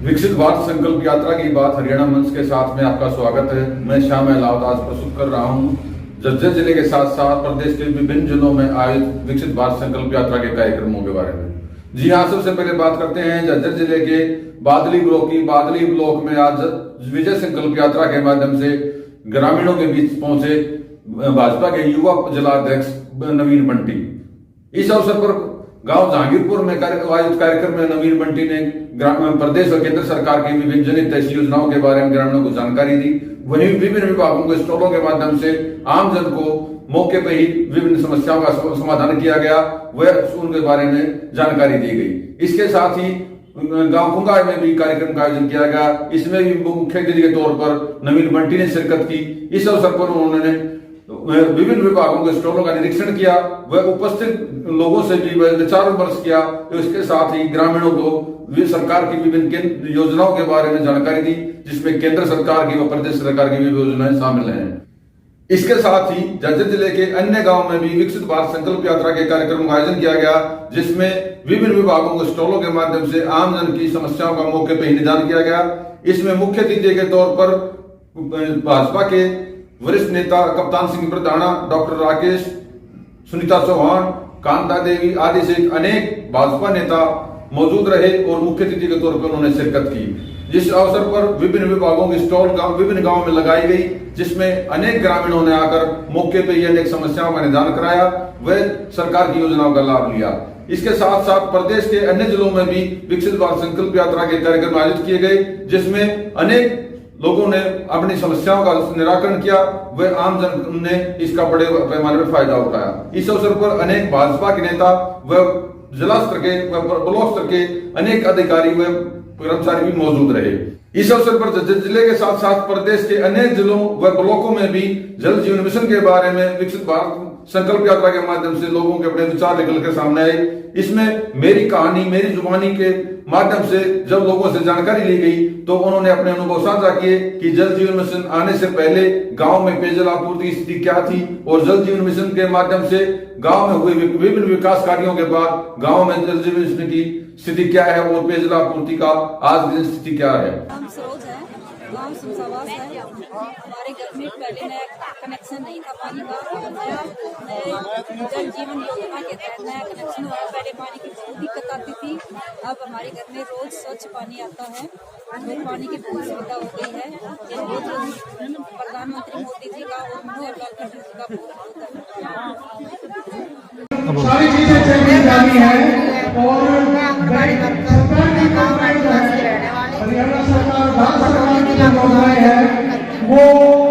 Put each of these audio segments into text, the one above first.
विकसित भारत संकल्प यात्रा की बात हरियाणा मंच के साथ में आपका स्वागत है। मैं श्याम अहलावत आज प्रस्तुत कर रहा हूँ झज्जर जिले के साथ साथ प्रदेश के विभिन्न जिलों में आयोजित विकसित भारत संकल्प यात्रा के कार्यक्रमों के बारे में। जी हाँ, सबसे पहले बात करते हैं झज्जर जिले के बादली ब्लॉक की। बादली ब्लॉक में आज विजय संकल्प यात्रा के माध्यम से ग्रामीणों के बीच पहुंचे भाजपा के युवा जिलाध्यक्ष नवीन बंटी। इस अवसर पर गांव जहांगीरपुर में आयोजित कार्यक्रम में नवीन बंटी ने प्रदेश और केंद्र सरकार की विभिन्न जनहित योजनाओं के बारे में ग्रामीणों को जानकारी दी। वहीं विभिन्न विभागों के स्टॉलों के माध्यम से आम जन को मौके पर ही विभिन्न समस्याओं का समाधान किया गया, वह उनके बारे में जानकारी दी गई। इसके साथ ही गांव कुंगा में भी कार्यक्रम का आयोजन किया गया। इसमें भी मुख्य अतिथि के तौर पर नवीन बंटी ने शिरकत की। इस अवसर पर उन्होंने विभिन्न विभागों के स्टॉलों का निरीक्षण किया, वह उपस्थित लोगों से भी विचार विमर्श किया। तो इसके साथ ही ग्रामीणों को सरकार की विभिन्न योजनाओं के बारे में जानकारी दी, जिसमें केंद्र सरकार की व प्रदेश सरकार की भी योजनाएं शामिल हैं। इसके साथ ही झज्जर जिले के अन्य गांव में भी विकसित भारत संकल्प यात्रा के कार्यक्रम का आयोजन किया गया, जिसमें विभिन्न विभागों के स्टॉलों के माध्यम से आम जन की समस्याओं का मौके पर ही निदान किया गया। इसमें मुख्य अतिथि के तौर पर भाजपा के वरिष्ठ नेता कप्तान सिंह प्रधाना, डॉक्टर राकेश, सुनीता चौहान, कांता देवी आदि सहित अनेक भाजपा नेता मौजूद रहे और मुख्य अतिथि के तौर पर उन्होंने शिरकत की। जिस अवसर पर विभिन्न विभागों की स्टॉल विभिन्न गांवों में लगाई गई, जिसमें अनेक ग्रामीणों ने आकर मौके पर ही अनेक समस्याओं का निदान कराया, वह सरकार की योजनाओं का लाभ लिया। इसके साथ साथ प्रदेश के अन्य जिलों में भी विकसित भारत संकल्प यात्रा के कार्यक्रम आयोजित किए गए, जिसमें अनेक लोगों ने अपनी समस्याओं का निराकरण किया, वह आम जन ने इसका बड़े पैमाने पर फायदा उठाया। इस अवसर पर अनेक भाजपा के नेता व जिला स्तर के ब्लॉक स्तर के अनेक अधिकारी व कर्मचारी भी मौजूद रहे। इस अवसर पर झज्जर जिले के साथ साथ प्रदेश के अनेक जिलों व ब्लॉकों में भी जल जीवन मिशन के बारे में विकसित भारत संकल्प यात्रा के माध्यम से लोगों के अपने विचार निकल कर सामने आए। इसमें मेरी कहानी मेरी जुबानी के माध्यम से जब लोगों से जानकारी ली गई, तो उन्होंने अपने अनुभव साझा किए कि जल जीवन मिशन आने से पहले गांव में पेयजल आपूर्ति की स्थिति क्या थी और जल जीवन मिशन के माध्यम से गांव में हुए विभिन्न विकास कार्यों के बाद गांव में जल जीवन मिशन की स्थिति क्या है और पेयजल आपूर्ति का आज दिन स्थिति क्या है। गाँव शमशाबाद है। हमारे घर में पहले नया कनेक्शन नहीं था पानी का, नया जल जीवन योजना के तहत नया कनेक्शन हुआ। पहले पानी की बहुत दिक्कत आती थी, अब हमारे घर में रोज स्वच्छ पानी आता है और पानी की बहुत सुविधा हो गई है। प्रधानमंत्री मोदी जी का और मनोहर लाल खट्टर जी का बहुत सारी चीजें चलनी जानी है। और हरियाणा सरकार भारत सरकार की जो योजनाएं हैं वो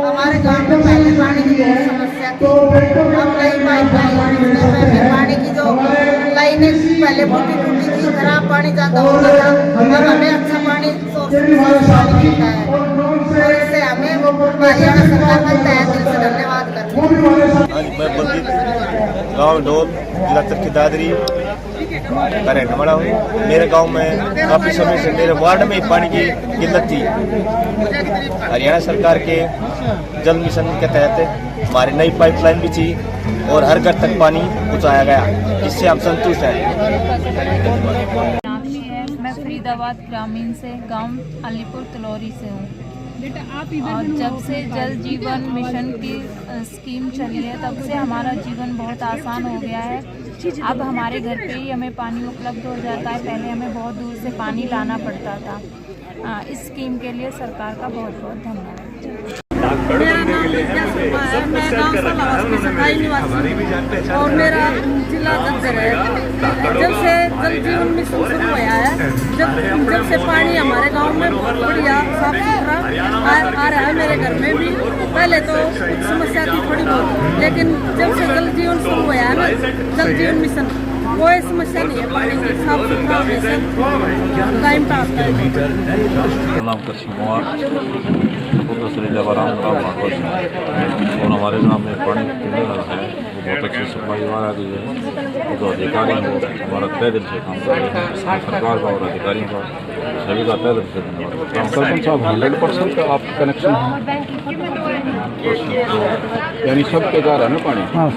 हमारे गांव में पहले पानी की बहुत समस्या थी। अब नई पाइपलाइन पानी की जो लाइनें पहले टूटी थी, खराब पानी ज्यादा होता था, और हमें अच्छा पानी मिलता है। और इससे हमें हरियाणा सरकार का तहे दिल से धन्यवाद करते हैं। मैं बल्कि गाँव डोल जिला चरखी दादरी का रहने वाला हूँ। मेरे गांव में काफ़ी समय से मेरे वार्ड में पानी की किल्लत थी। हरियाणा सरकार के जल मिशन के तहत हमारी नई पाइपलाइन भी थी और हर घर तक पानी पहुँचाया गया, जिससे हम संतुष्ट हैं। मैं फरीदाबाद ग्रामीण से गांव अलीपुर तलौरी से हूँ। और जब से जल जीवन मिशन की स्कीम चली है, तब से हमारा जीवन बहुत आसान हो गया है। अब हमारे घर पे ही हमें पानी उपलब्ध हो जाता है, पहले हमें बहुत दूर से पानी लाना पड़ता था। इस स्कीम के लिए सरकार का बहुत बहुत धन्यवाद। मेरा नाम है, मैं गाँव सलावास में सफाई निवासी और मेरा जिला झज्जर है। जब से जल जीवन मिशन शुरू हुआ है, जब से पानी हमारे गांव में बहुत बढ़िया साफ सुथरा आ रहा है। मेरे घर में भी पहले तो कुछ समस्या थी थोड़ी बहुत, लेकिन जब से जल जीवन शुरू हुआ है ना, जल जीवन मिशन, कोई समस्या नहीं है। पानी की साफ सुथरा टाइम पर आता है। और हमारे गाँव में पानी लगा है, बहुत अच्छी सफाई आ गई है। जो अधिकारी हो हमारा तय दिल से काम कर रहे हैं, सरकार का और अधिकारियों का सभी का तय दिल से धन्यवाद। सरपंच साहब 100% का आपका कनेक्शन है, यानी सबके जा रहा है ना पानी? हाँ,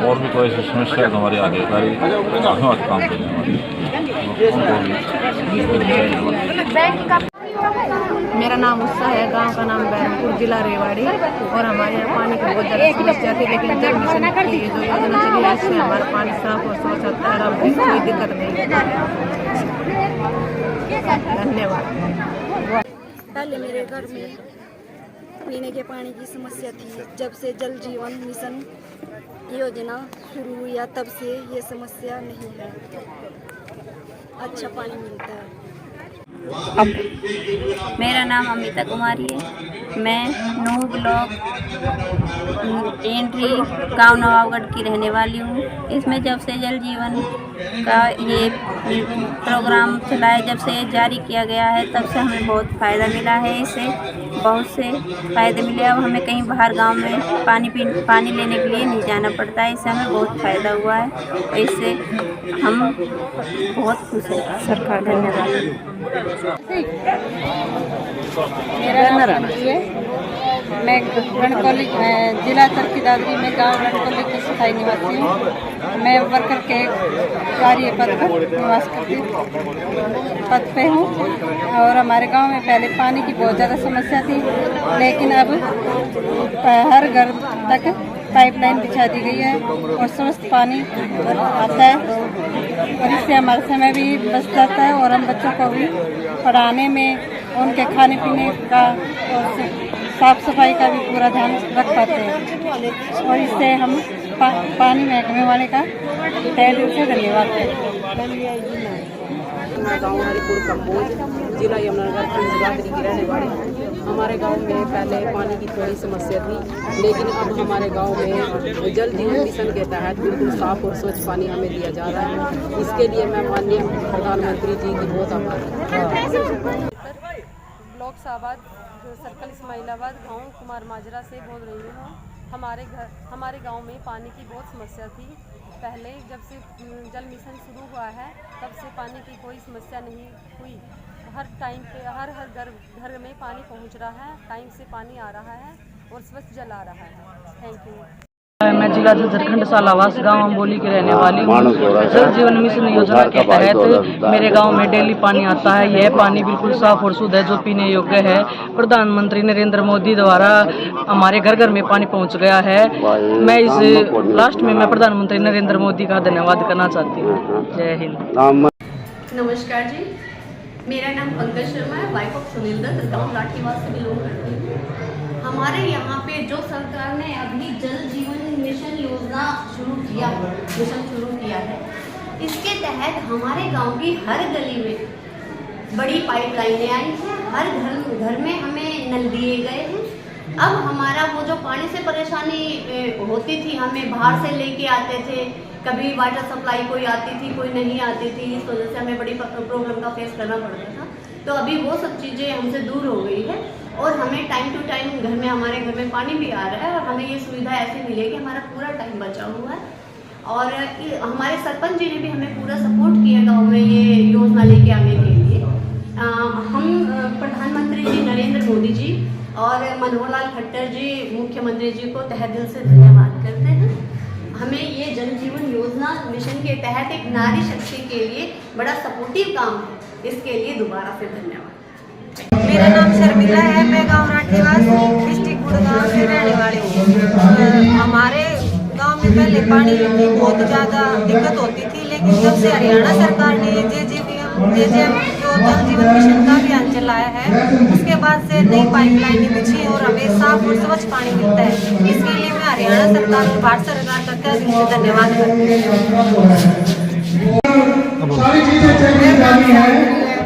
और भी कोई समस्या हमारे अधिकारी काम करें हमारी। मेरा नाम उत्साह है, गांव का नाम बैरमपुर, जिला रेवाड़ी। और हमारे यहाँ पानी की बहुत ज़्यादा समस्या थी, लेकिन जल मिशन की जो योजना चली है इससे हमारा पानी साफ और स्वच्छ होता है और हमें कोई दिक्कत नहीं है। धन्यवाद। पहले मेरे घर में पीने के पानी की समस्या थी। जब से जल जीवन मिशन योजना शुरू हुई है तब से ये समस्या नहीं है, अच्छा पानी मिलता है। मेरा नाम अमिता कुमारी है। मैं नूह ब्लॉक एंट्री गांव नवाबगढ़ की रहने वाली हूँ। इसमें जब से जल जीवन का ये प्रोग्राम चला है, जब से जारी किया गया है, तब से हमें बहुत फ़ायदा मिला है। इससे बहुत से फ़ायदे मिले। अब हमें कहीं बाहर गांव में पानी लेने के लिए नहीं जाना पड़ता है। इससे हमें बहुत फ़ायदा हुआ है और इससे हम बहुत खुश हैं। सरकार धन्यवाद। मेरा नाम है, मैं रणकौली जिला चरखी दादरी में गांव रणकौली की स्थायी निवासी हूँ। मैं वर्कर के कार्य पद पर निवास करती पद पे हूँ। और हमारे गांव में पहले पानी की बहुत ज़्यादा समस्या थी, लेकिन अब हर घर तक पाइपलाइन बिछा दी गई है और समस्त पानी आता है और इससे हमारा समय भी बच जाता है और हम बच्चों को भी पढ़ाने में, उनके खाने पीने का और साफ सफाई का भी पूरा ध्यान रख पाते हैं। और इससे हम पानी महकमे वाले का तहे दिल से धन्यवाद करते हैं। मैं गाँव हरिपुर कम्बोज, जिला यमुनानगर की गादरी की रहने वाली हूँ। हमारे गांव में पहले पानी की थोड़ी समस्या थी, लेकिन अब हमारे गांव में जल जीवन मिशन के तहत बिल्कुल साफ और स्वच्छ पानी हमें दिया जा रहा है। इसके लिए मैं माननीय प्रधानमंत्री जी की बहुत आभार हूँ। ब्लॉक साबाद सर्कल इस्माइलाबाद गांव कुमार माजरा से बोल रही हूँ। हमारे गांव में पानी की बहुत समस्या थी। पहले जब से जल मिशन शुरू हुआ है तब से पानी की कोई समस्या नहीं हुई। हर टाइम पे हर घर में पानी पहुंच रहा है, टाइम से पानी आ रहा है और स्वच्छ जल आ रहा है। Thank you. मैं जिला झारखंड सालावास गांव अम्बोली की रहने वाली हूँ। जल जीवन मिशन योजना के तहत मेरे गांव में डेली पानी आता है। यह पानी बिल्कुल साफ और शुद्ध है, जो पीने योग्य है। प्रधानमंत्री नरेंद्र मोदी द्वारा हमारे घर घर में पानी पहुंच गया है। मैं इस लास्ट में मैं प्रधानमंत्री नरेंद्र मोदी का धन्यवाद करना चाहती हूँ। जय हिंद। नमस्कार जी, मेरा नाम पंकज शर्मा है, वाइफ ऑफ सुनील दत्त, गाँव लाठीवास से बिलोंग करती हूँ। हमारे यहाँ पे जो सरकार ने अभी जल जीवन मिशन योजना शुरू किया है, इसके तहत हमारे गांव की हर गली में बड़ी पाइपलाइनें आई हैं। हर घर में हमें नल दिए गए हैं। अब हमारा वो जो पानी से परेशानी होती थी, हमें बाहर से लेके आते थे, कभी वाटर सप्लाई कोई आती थी कोई नहीं आती थी, इस वजह से हमें बड़ी प्रॉब्लम का फेस करना पड़ता था। तो अभी वो सब चीज़ें हमसे दूर हो गई है और हमें टाइम टू टाइम हमारे घर में पानी भी आ रहा है और हमें ये सुविधा ऐसे मिली है कि हमारा पूरा टाइम बचा हुआ है। और हमारे सरपंच जी ने भी हमें पूरा सपोर्ट किया गाँव में ये योजना लेके आने के लिए। हम प्रधानमंत्री जी नरेंद्र मोदी जी और मनोहर लाल खट्टर जी मुख्यमंत्री जी को तहे दिल से धन्यवाद करते हैं। हमें ये जल जीवन योजना मिशन के तहत एक नारी शक्ति के लिए बड़ा सपोर्टिव काम है, इसके लिए दोबारा से धन्यवाद। मेरा नाम शर्मिला है, मैं गाँव राठीवास डिस्ट्रिक्ट गुड़गांव से रहने वाली हूँ। हमारे गांव में पहले पानी की बहुत ज़्यादा दिक्कत होती थी, लेकिन जब से हरियाणा सरकार ने JJM जो जल जीवन मिशन का अभियान चलाया है, उसके बाद से नई पाइपलाइनें बिछी और हमें साफ और स्वच्छ पानी मिलता है। इसके लिए मैं हरियाणा सरकार और भारत सरकार का तहे दिल से धन्यवाद करती हूँ। सारी चीजें चेक की जानी है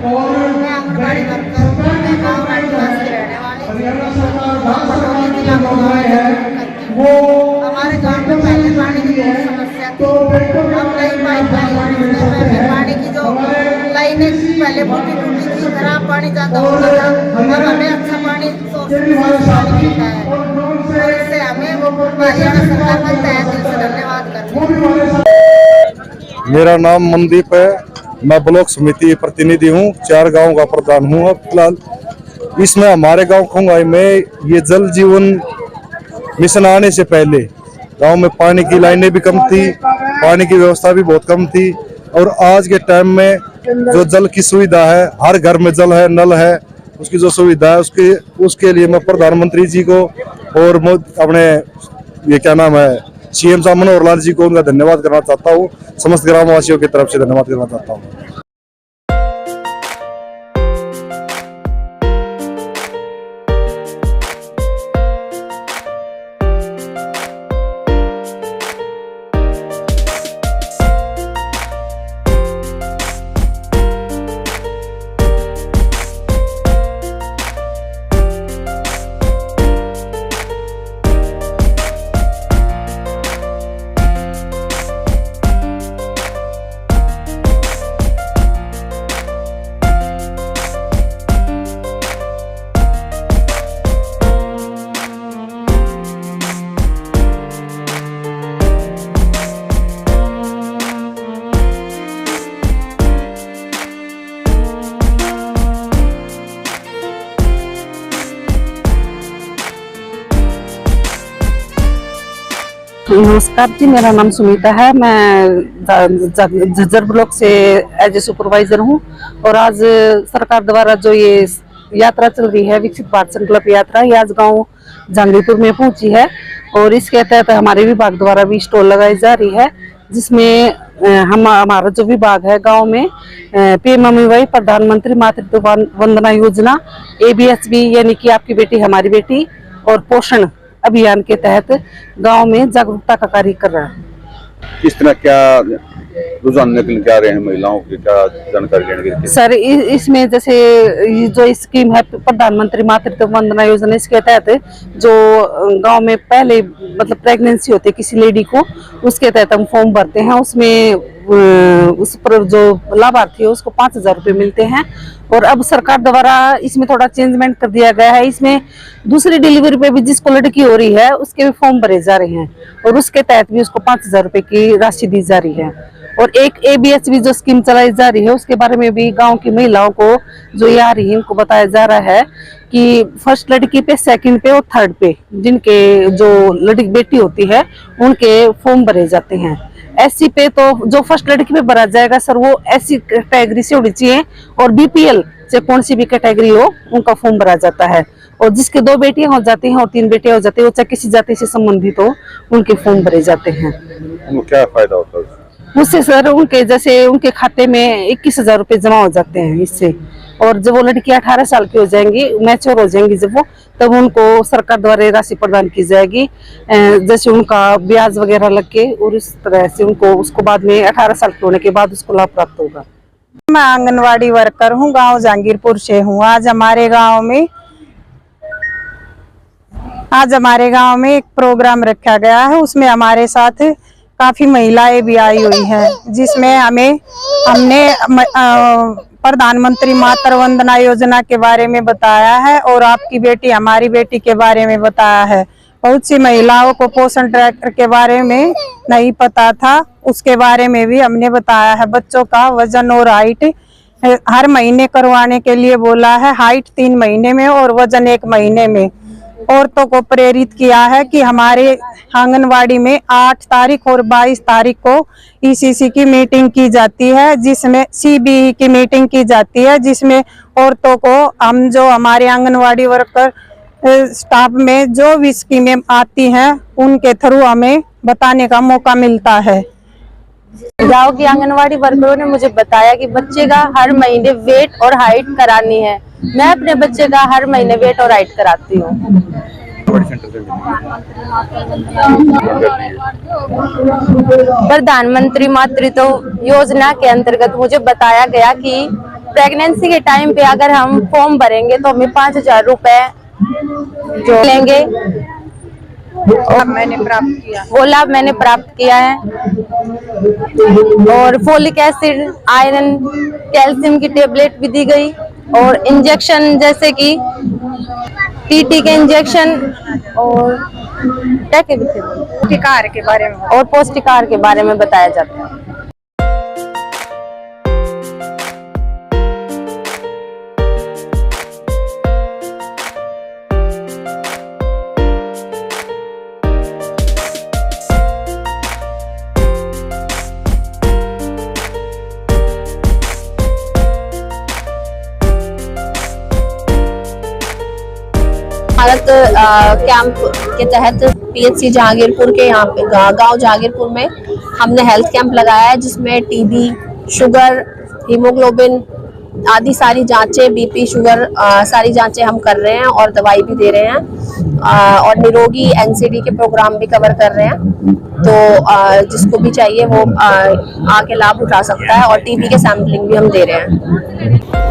और मैं आंगनबाड़ी वर्कर हूँ, मैं गाँव राठीवास की रहने वाली हूँ। हरियाणा सरकार भारत सरकार की जो योजनाएं हैं वो हमारे गाँव में पहले पानी की बहुत समस्या थी। अब नई पाइपलाइन पानी की जो लाइनें पहले टूटी थी, खराब पानी ज़्यादा होता था, अब हमें अच्छा पानी पानी मिलता है और इससे हमें हरियाणा सरकार का तहे दिल से धन्यवाद करते हैं। मेरा नाम मनदीप है, मैं ब्लॉक समिति प्रतिनिधि हूँ, 4 गांव का प्रधान हूँ। अब फिलहाल इसमें हमारे गांव खुंगाई में ये जल जीवन मिशन आने से पहले गांव में पानी की लाइनें भी कम थी, पानी की व्यवस्था भी बहुत कम थी और आज के टाइम में जो जल की सुविधा है, हर घर में जल है, नल है, उसकी जो सुविधा है उसके लिए मैं प्रधानमंत्री जी को और अपने ये क्या नाम है CM साहब मनोहर लाल जी को उनका धन्यवाद करना चाहता हूँ। समस्त ग्रामवासियों की तरफ से धन्यवाद करना चाहता हूँ। नमस्कार जी, मेरा नाम सुनीता है। मैं झज्जर ब्लॉक से एज ए सुपरवाइजर हूँ और आज सरकार द्वारा जो ये यात्रा चल रही है विकसित भारत संकल्प यात्रा, ये आज गांव जंगलीपुर में पहुंची है और इसके तहत हमारे विभाग द्वारा भी स्टॉल लगाई जा रही है, जिसमें हमारा जो विभाग है गांव में PMMY प्रधानमंत्री मातृत्व वंदना योजना ABHB यानी कि आपकी बेटी हमारी बेटी और पोषण अभियान के तहत गांव में जागरूकता का कार्य कर रहा है। किस तरह क्या रुझान निकल के आ रहे हैं महिलाओं की, क्या जानकारी लेने के? सर इसमें जैसे ये जो स्कीम है प्रधानमंत्री मातृत्व वंदना योजना, इसके तहत जो गांव में पहले मतलब प्रेगनेंसी होती है किसी लेडी को, उसके तहत हम फॉर्म भरते हैं। उसमें उस पर जो लाभार्थी है उसको 5,000 रुपये मिलते हैं। और अब सरकार द्वारा इसमें थोड़ा चेंजमेंट कर दिया गया है। इसमें दूसरी डिलीवरी पे भी जिसको लड़की हो रही है उसके भी फॉर्म भरे जा रहे हैं और उसके तहत भी उसको 5,000 रुपये की राशि दी जा रही है। और एक ABHB जो स्कीम चलाई जा रही है उसके बारे में भी गांव की महिलाओं को जो ये आ रही है उनको बताया जा रहा है कि फर्स्ट लड़की पे, सेकंड पे और थर्ड पे जिनके जो लड़की बेटी होती है उनके फॉर्म भरे जाते हैं। SC पे तो जो फर्स्ट लड़की पे भरा जाएगा सर वो SC कैटेगरी से होनी चाहिए और BPL से कौन सी भी कैटेगरी हो उनका फॉर्म भरा जाता है। और जिसके 2 बेटियां हो जाती हैं और 3 बेटे हो जाते हैं, वो चाहे किसी जाति से संबंधित हो, उनके फॉर्म भरे जाते हैं। उनको क्या फायदा होता है उससे? सर उनके जैसे उनके खाते में 21,000 रुपये जमा हो जाते हैं इससे। और जब वो लड़की 18 साल की हो जाएंगी, मैच्योर हो जाएंगी जब वो, तब उनको सरकार द्वारा राशि प्रदान की जाएगी, जैसे उनका ब्याज वगैरह लग के, और इस तरह से उनको उसको बाद में 18 साल के होने के बाद उसको लाभ प्राप्त होगा। मैं आंगनवाड़ी वर्कर हूँ, गांव जहांगीरपुर से हूँ। आज हमारे गांव में एक प्रोग्राम रखा गया है, उसमें हमारे साथ काफी महिलाएं भी आई हुई हैं, जिसमें हमने प्रधानमंत्री मातृ वंदना योजना के बारे में बताया है और आपकी बेटी हमारी बेटी के बारे में बताया है। बहुत सी महिलाओं को पोषण ट्रैकर के बारे में नहीं पता था, उसके बारे में भी हमने बताया है। बच्चों का वजन और हाइट हर महीने करवाने के लिए बोला है, हाइट 3 महीने में और वजन 1 महीने में। औरतों को प्रेरित किया है कि हमारे आंगनवाड़ी में 8 तारीख और 22 तारीख को ECC की मीटिंग की जाती है, जिसमें CBE की मीटिंग की जाती है, जिसमें औरतों को हम जो हमारे आंगनवाड़ी वर्कर स्टाफ में जो भी स्कीमें आती हैं उनके थ्रू हमें बताने का मौका मिलता है। गांव की आंगनवाड़ी वर्करों ने मुझे बताया कि बच्चे का हर महीने वेट और हाइट करानी है। मैं अपने बच्चे का हर महीने वेट और हाइट कराती हूँ। प्रधानमंत्री मातृत्व योजना के अंतर्गत मुझे बताया गया कि प्रेगनेंसी के टाइम पे अगर हम फॉर्म भरेंगे तो हमें 5,000 रुपए जो लेंगे, और वो लाभ मैंने प्राप्त किया है। और फोलिक एसिड, आयरन, कैल्शियम की टेबलेट भी दी गई और इंजेक्शन जैसे कि TT के इंजेक्शन और क्या के भी थे, पौष्टिकार के बारे में, और पौष्टिकार के बारे में बताया जाता है। भारत कैंप के तहत PHC जहांगीरपुर के यहाँ पे गांव जहांगीरपुर में हमने हेल्थ कैंप लगाया है, जिसमें टीबी, शुगर, हीमोग्लोबिन आदि सारी जांचें, बीपी, शुगर सारी जांचें हम कर रहे हैं और दवाई भी दे रहे हैं, और निरोगी NCD के प्रोग्राम भी कवर कर रहे हैं। तो जिसको भी चाहिए वो आके लाभ उठा सकता है, और टीबी के सैंपलिंग भी हम दे रहे हैं।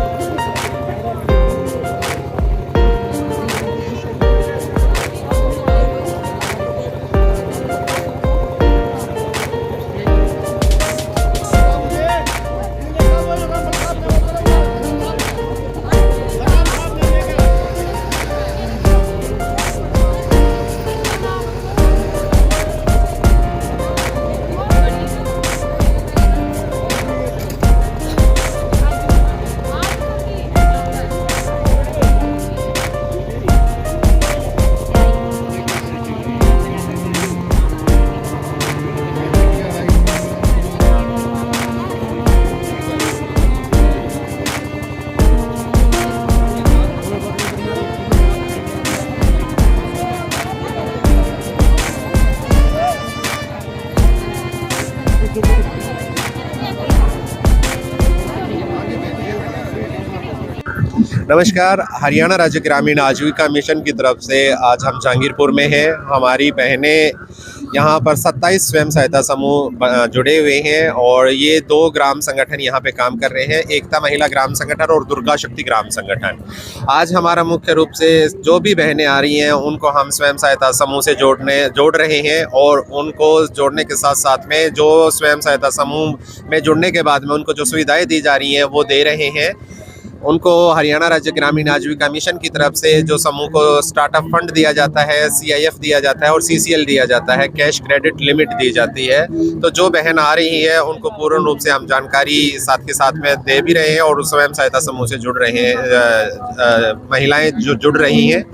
नमस्कार, हरियाणा राज्य ग्रामीण आजीविका मिशन की तरफ से आज हम जहांगीरपुर में हैं। हमारी बहनें यहाँ पर 27 स्वयं सहायता समूह जुड़े हुए हैं और ये 2 ग्राम संगठन यहाँ पे काम कर रहे हैं, एकता महिला ग्राम संगठन और दुर्गा शक्ति ग्राम संगठन। आज हमारा मुख्य रूप से जो भी बहनें आ रही हैं उनको हम स्वयं सहायता समूह से जोड़ रहे हैं, और उनको जोड़ने के साथ साथ में जो स्वयं सहायता समूह में जुड़ने के बाद में उनको जो सुविधाएँ दी जा रही हैं वो दे रहे हैं। उनको हरियाणा राज्य ग्रामीण आजीविका मिशन की तरफ से जो समूह को स्टार्टअप फंड दिया जाता है, CIF दिया जाता है और CCL दिया जाता है, कैश क्रेडिट लिमिट दी जाती है। तो जो बहन आ रही है उनको पूर्ण रूप से हम जानकारी साथ के साथ में दे भी रहे हैं और स्वयं सहायता समूह से जुड़ रहे हैं, महिलाएं जो जुड़ रही हैं।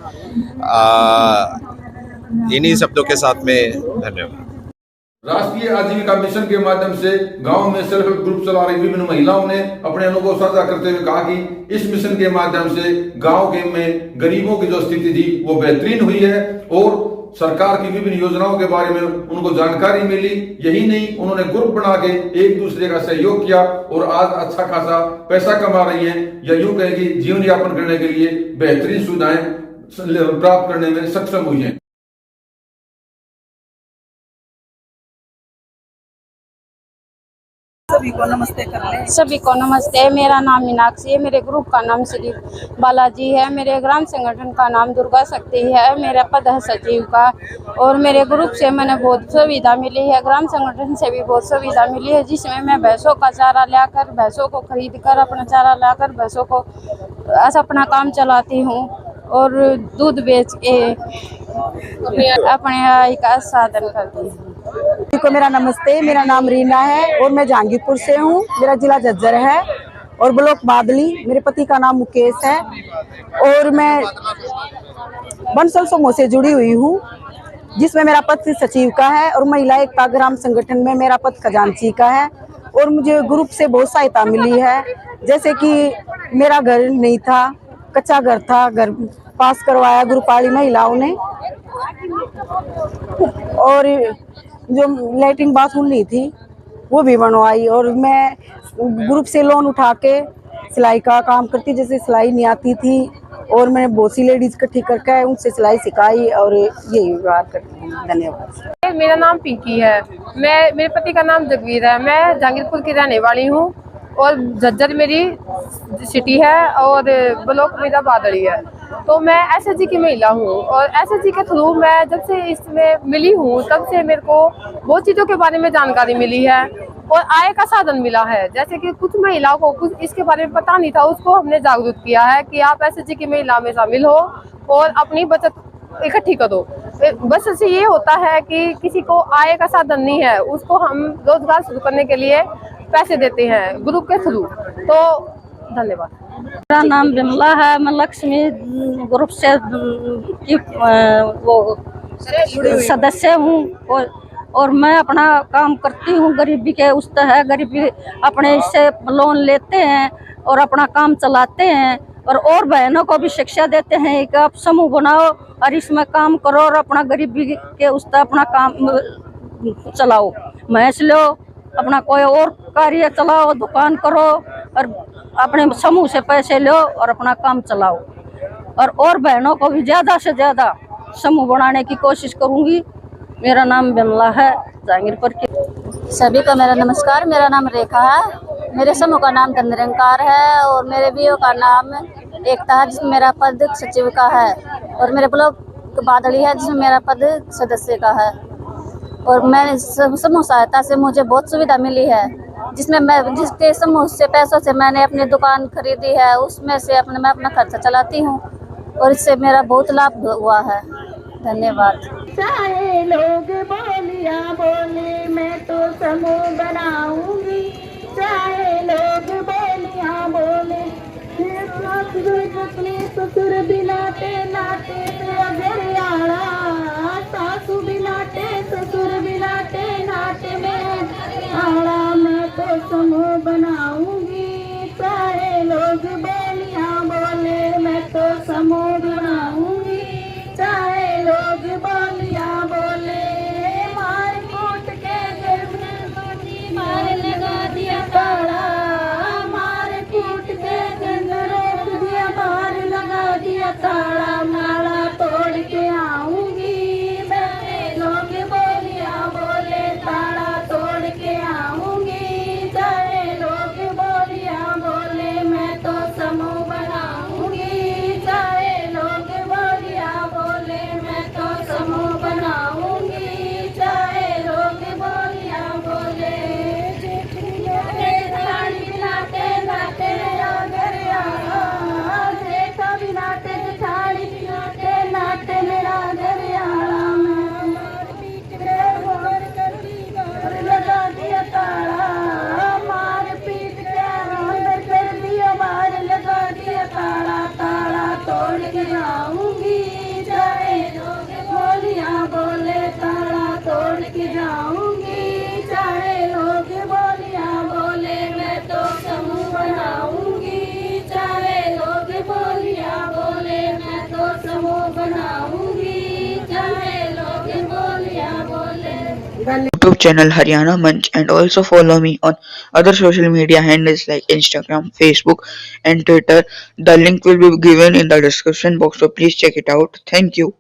इन्हीं शब्दों के साथ में धन्यवाद। राष्ट्रीय आजीविका मिशन के माध्यम से गांव में सेल्फ हेल्प ग्रुप चला रही विभिन्न महिलाओं ने अपने अनुभव साझा करते हुए कहा कि इस मिशन के माध्यम से गांव के में गरीबों की जो स्थिति थी वो बेहतरीन हुई है और सरकार की विभिन्न योजनाओं के बारे में उनको जानकारी मिली। यही नहीं, उन्होंने ग्रुप बना के एक दूसरे का सहयोग किया और आज अच्छा खासा पैसा कमा रही हैं, या यूं कहें कि जीवन यापन करने के लिए बेहतरीन सुविधाएं प्राप्त करने में सक्षम हुई हैं। सभी को नमस्ते। मेरा नाम मीनाक्षी है, मेरे ग्रुप का नाम श्री बालाजी है, मेरे ग्राम संगठन का नाम दुर्गा शक्ति है, मेरा पद है सचिव का, और मेरे ग्रुप से मैंने बहुत सुविधा मिली है, ग्राम संगठन से भी बहुत सुविधा मिली है, जिसमें मैं भैंसों का चारा लाकर, भैंसों को खरीद कर अपना चारा लाकर भैंसों को अपना काम चलाती हूँ और दूध बेच के अपने आय का साधन करती हूँ। को मेरा नमस्ते, मेरा नाम रीना है और मैं जहांगीरपुर से हूँ। मेरा जिला झज्जर है और ब्लॉक बादली। मेरे पति का नाम मुकेश है और मैं बंसल समूह से जुड़ी हुई हूँ, जिसमें मेरा पद सचिव का है और महिला एकता ग्राम संगठन में मेरा पद खजांची का है। और मुझे ग्रुप से बहुत सहायता मिली है, जैसे कि मेरा घर नहीं था, कच्चा घर था, घर पास करवाया ग्रुप वाली महिलाओं ने, और जो लैट्रिन बाथरूम नहीं थी वो भी बनवाई। और मैं ग्रुप से लोन उठा के सिलाई का काम करती, जैसे सिलाई नहीं आती थी और मैंने बहुत सी लेडीज इकट्ठी करके उनसे सिलाई सिखाई और यही व्यवहार करती हूँ। धन्यवाद। मेरा नाम पिंकी है, मेरे पति का नाम जगवीर है, मैं जहांगीरपुर की रहने वाली हूँ और झज्जर मेरी सिटी है और ब्लॉक मेरा बादली है। तो मैं SHG की महिला हूँ और SHG के थ्रू मैं जब से इसमें मिली हूँ तब से मेरे को बहुत चीज़ों के बारे में जानकारी मिली है और आय का साधन मिला है। जैसे कि कुछ महिलाओं को कुछ इसके बारे में पता नहीं था, उसको हमने जागरूक किया है कि आप SHG की महिला में शामिल हो और अपनी बचत इकट्ठी करो। बस इससे ये होता है कि किसी को आय का साधन नहीं है, उसको हम रोजगार शुरू करने के लिए पैसे देते हैं ग्रुप के थ्रू। तो धन्यवाद। मेरा नाम विमला है, मैं लक्ष्मी ग्रुप से वो सदस्य हूँ और मैं अपना काम करती हूँ। गरीबी के उस है, गरीबी अपने इससे लोन लेते हैं और अपना काम चलाते हैं और बहनों को भी शिक्षा देते हैं कि आप समूह बनाओ और इसमें काम करो और अपना गरीबी के उस तरह अपना काम चलाओ, महस लो, अपना कोई और कार्य चलाओ, दुकान करो और अपने समूह से पैसे लो और अपना काम चलाओ। और बहनों को भी ज़्यादा से ज़्यादा समूह बनाने की कोशिश करूँगी। मेरा नाम बिमला है, जहांगीरपुर की। सभी को मेरा नमस्कार। मेरा नाम रेखा है। मेरे समूह का नाम धननिरंकार है और मेरे बीओ का नाम एकता है, जिसमें मेरा पद सचिव का है, और मेरे ब्लॉक बादली है, जिसमें मेरा पद सदस्य का है। और मैं समूह सहायता से मुझे बहुत सुविधा मिली है, जिसके समूह से पैसों से मैंने अपनी दुकान खरीदी है, उसमें से मैं अपना खर्चा चलाती हूँ और इससे मेरा बहुत लाभ हुआ है। धन्यवाद। चाहे लोग बोलिया बोले मैं तो समूह बनाऊंगी, चाहे लोग बोलिया बोले ससुर भी नाटे नाटे अगर आड़ा, सासू भी नाटे ससुर भी नाटे नाटे में आड़ा, मैं तो समूह बनाऊंगी। चाहे लोग बोलिया बोले मैं तो समूह बनाऊंगी, चाहे लोग बोलिया बोले मार कूट के मार लगा दिया ताड़ा, मार कूट के रोक दिया, मार लगा दिया ताड़ा, माला तोड़ के आऊंगी मैं। लोग बोलिया बोले ताड़ा तोड़ के आऊंगी, चाहे लोग बोलिया बोले मैं तो समूह बनाऊंगी, चाहे लोग बोलिया बोले मैं तो समूह बनाऊंगी, चाहे लोग बोलिया बोले। नाटे नाटे अगर जेठा भी नाटे जेठानी भी नाटे नाटे मेरा घरियाला, मैं लगा दिया ताड़ा, मार पीट के अंदर कर दिया बाहर, लगा दिया ताड़ा, ताड़ा तोड़ के जाऊंगी, चाहे लोग बोलिया बोले ताड़ा तोड़ के जाऊंगी, चाहे लोग बोलिया बोले मैं तो समूह बनाऊंगी, चाहे लोग बोलिया बोले मैं तो समूह बनाऊंगी, चाहे लोग बोलिया बोले। YouTube channel Haryana Manch, and also follow me on other social media handles like Instagram, Facebook and Twitter. The link will be given in the description box, so please check it out. Thank you.